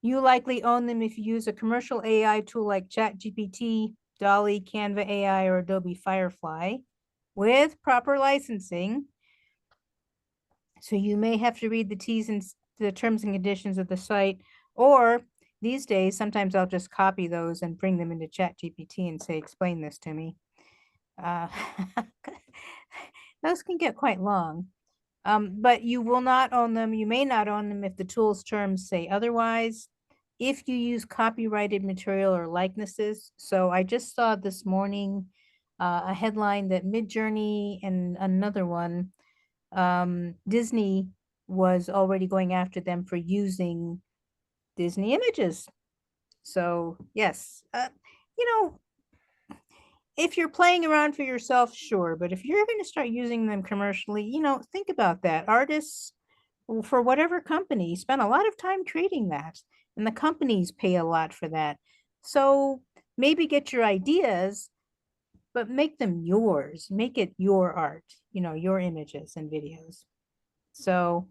you likely own them if you use a commercial AI tool like ChatGPT, Dolly, Canva AI, or Adobe Firefly with proper licensing. So you may have to read the terms and conditions of the site, or these days, sometimes I'll just copy those and bring them into ChatGPT and say, explain this to me. Those can get quite long. But you will not own them. You may not own them if the tool's terms say otherwise. If you use copyrighted material or likenesses. So I just saw this morning a headline that Midjourney and another one, Disney was already going after them for using Disney images. So yes, you know, if you're playing around for yourself, sure. But if you're going to start using them commercially, think about that. Artists, for whatever company, spend a lot of time creating that, and the companies pay a lot for that. So maybe get your ideas, but make them yours. Make it your art, your images and videos. So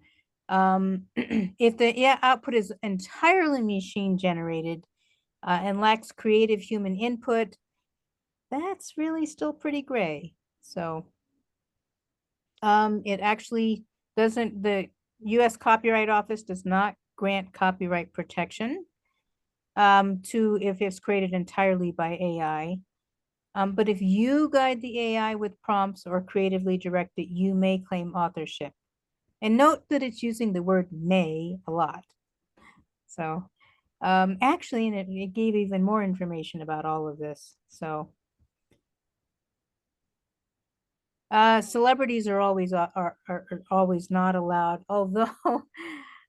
if the output is entirely machine generated and lacks creative human input, that's really still pretty gray. So it actually doesn't, the US Copyright Office does not grant copyright protection to if it's created entirely by AI. But if you guide the AI with prompts or creatively direct it, you may claim authorship. And note that it's using the word may a lot. So actually, and it gave even more information about all of this. So celebrities are always always not allowed, although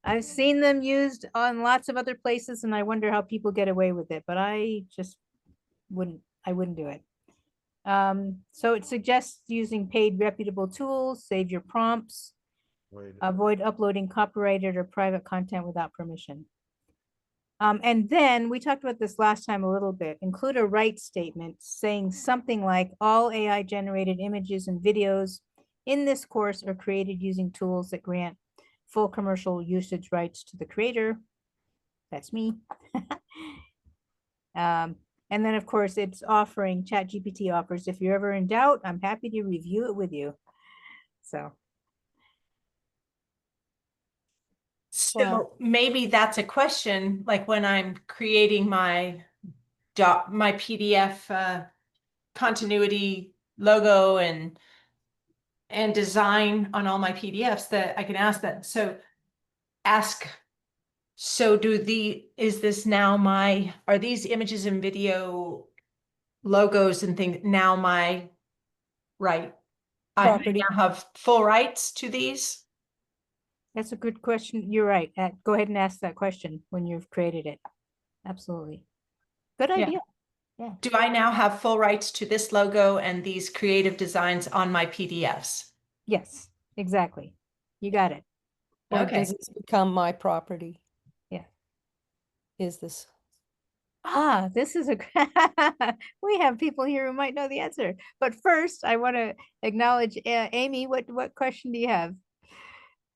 I've seen them used on lots of other places, and I wonder how people get away with it, but I just wouldn't do it. So it suggests using paid reputable tools, save your prompts, avoid uploading copyrighted or private content without permission. And then we talked about this last time a little bit, include a right statement saying something like all AI generated images and videos in this course are created using tools that grant full commercial usage rights to the creator. That's me. And then of course it's offering, ChatGPT offers, if you're ever in doubt, I'm happy to review it with you. So. So maybe that's a question, like when I'm creating my PDF continuity logo and design on all my PDFs, that I can ask that. So are these images and video logos and things now my right? Property. I now have full rights to these? That's a good question. You're right. Go ahead and ask that question when you've created it. Absolutely. Good idea. Yeah. Do I now have full rights to this logo and these creative designs on my PDFs? Yes, exactly. You got it. Or Okay. does this become my property? Yeah. Is this? This is we have people here who might know the answer. But first, I want to acknowledge Amy. What question do you have?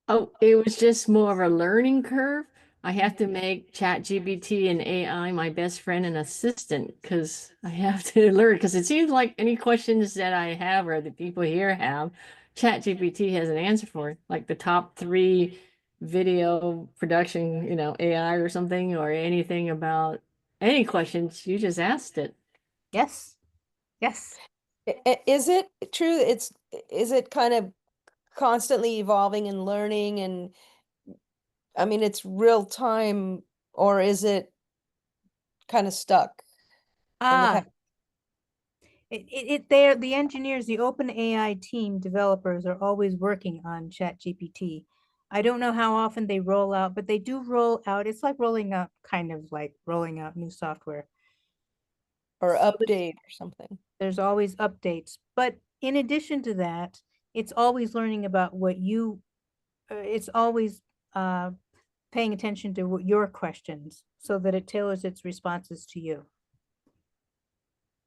Oh, it was just more of a learning curve. I have to make ChatGPT and AI my best friend and assistant because I have to learn. Because it seems like any questions that I have or that people here have, ChatGPT has an answer for. Like the top 3 video production, AI or something, or anything about any questions, you just asked it. Yes. Yes. Is it true? Is it kind of constantly evolving and learning, and I mean it's real time, or is it kind of stuck in the past? The engineers, the OpenAI team developers are always working on ChatGPT. I don't know how often they roll out, but they do roll out. It's like rolling out, kind of like rolling out new software. or So update or something. there's always updates. But in addition to that, it's always learning about what you, it's always paying attention to what your questions so that it tailors its responses to you.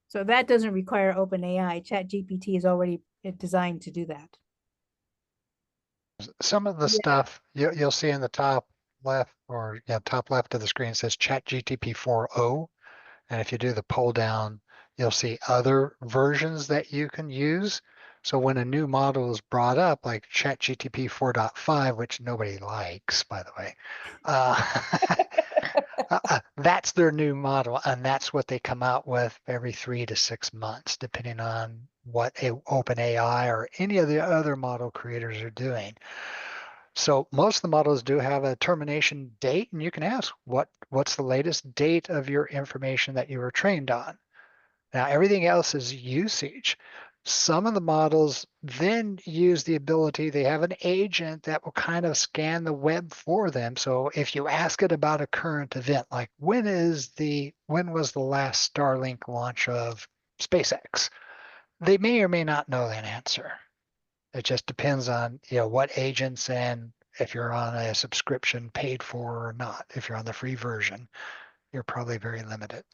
So that doesn't require OpenAI. ChatGPT is already designed to do that. Some of the stuff you'll see in the top left or top left of the screen says ChatGPT 4.0. And if you do the pull down, you'll see other versions that you can use. So when a new model is brought up, like ChatGPT 4.5, which nobody likes, by the way, that's their new model. And that's what they come out with every 3 to 6 months, depending on what OpenAI or any of the other model creators are doing. So most of the models do have a termination date, and you can ask what's the latest date of your information that you were trained on. Now everything else is usage. Some of the models then use the ability, they have an agent that will kind of scan the web for them. So if you ask it about a current event, like when was the last Starlink launch of SpaceX, they may or may not know that answer. It just depends on what agents and if you're on a subscription paid for or not. If you're on the free version, you're probably very limited.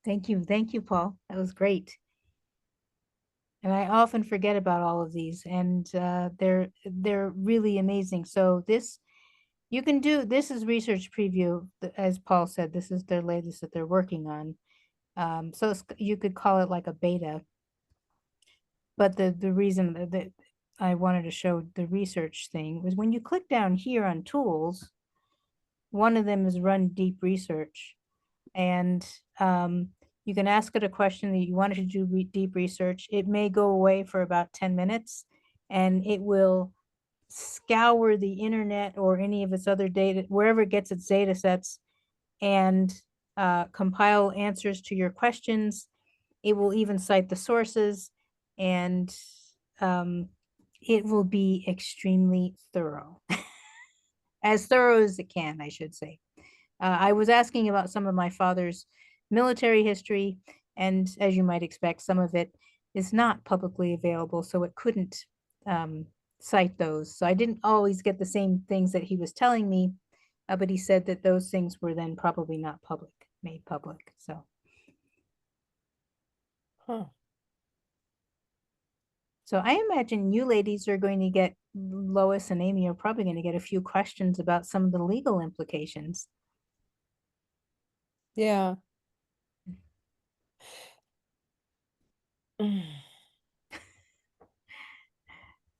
Thank you, Paul. That was great. And I often forget about all of these, and they're really amazing. So this you can do. This is research preview, as Paul said. This is their latest that they're working on. So you could call it like a beta. But the reason that I wanted to show the research thing was when you click down here on tools, one of them is run deep research. And you can ask it a question that you wanted to do deep research. It may go away for about 10 minutes and it will scour the internet or any of its other data, wherever it gets its data sets, and compile answers to your questions. It will even cite the sources, and it will be extremely thorough. As thorough as it can, I should say. I was asking about some of my father's military history, and as you might expect, some of it is not publicly available, so it couldn't cite those. So I didn't always get the same things that he was telling me, but he said that those things were then probably not made public. So. Huh. So I imagine you ladies are going to get, Lois and Amy are probably going to get a few questions about some of the legal implications. Yeah.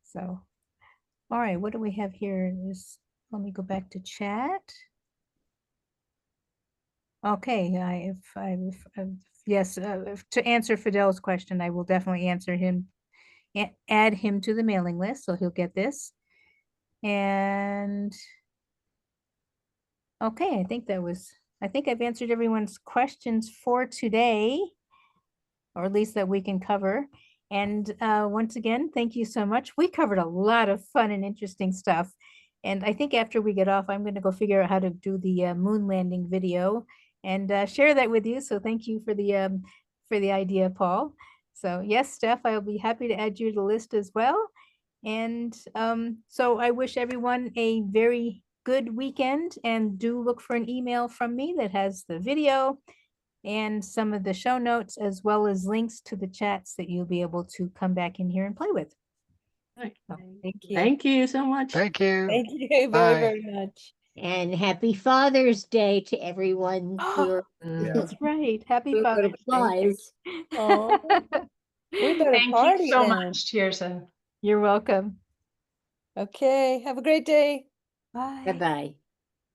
So, all right, what do we have here? Let me go back to chat. Okay, yes, to answer Fidel's question, I will definitely answer him, add him to the mailing list, so he'll get this. And okay, I think I've answered everyone's questions for today, or at least that we can cover. And once again, thank you so much. We covered a lot of fun and interesting stuff. And I think after we get off, I'm going to go figure out how to do the moon landing video and share that with you. So thank you for the idea, Paul. So yes, Steph, I'll be happy to add you to the list as well. And so I wish everyone a very good weekend, and do look for an email from me that has the video and some of the show notes, as well as links to the chats that you'll be able to come back in here and play with. So, Thank you. Thank you so much. Thank you. Thank you Bye. very much. And happy Father's Day to everyone. That's right. Happy Who Father's Day. applies. Oh, we better Thank you party so then. much, Terza. You're welcome. Okay, have a great day. Bye. Bye-bye.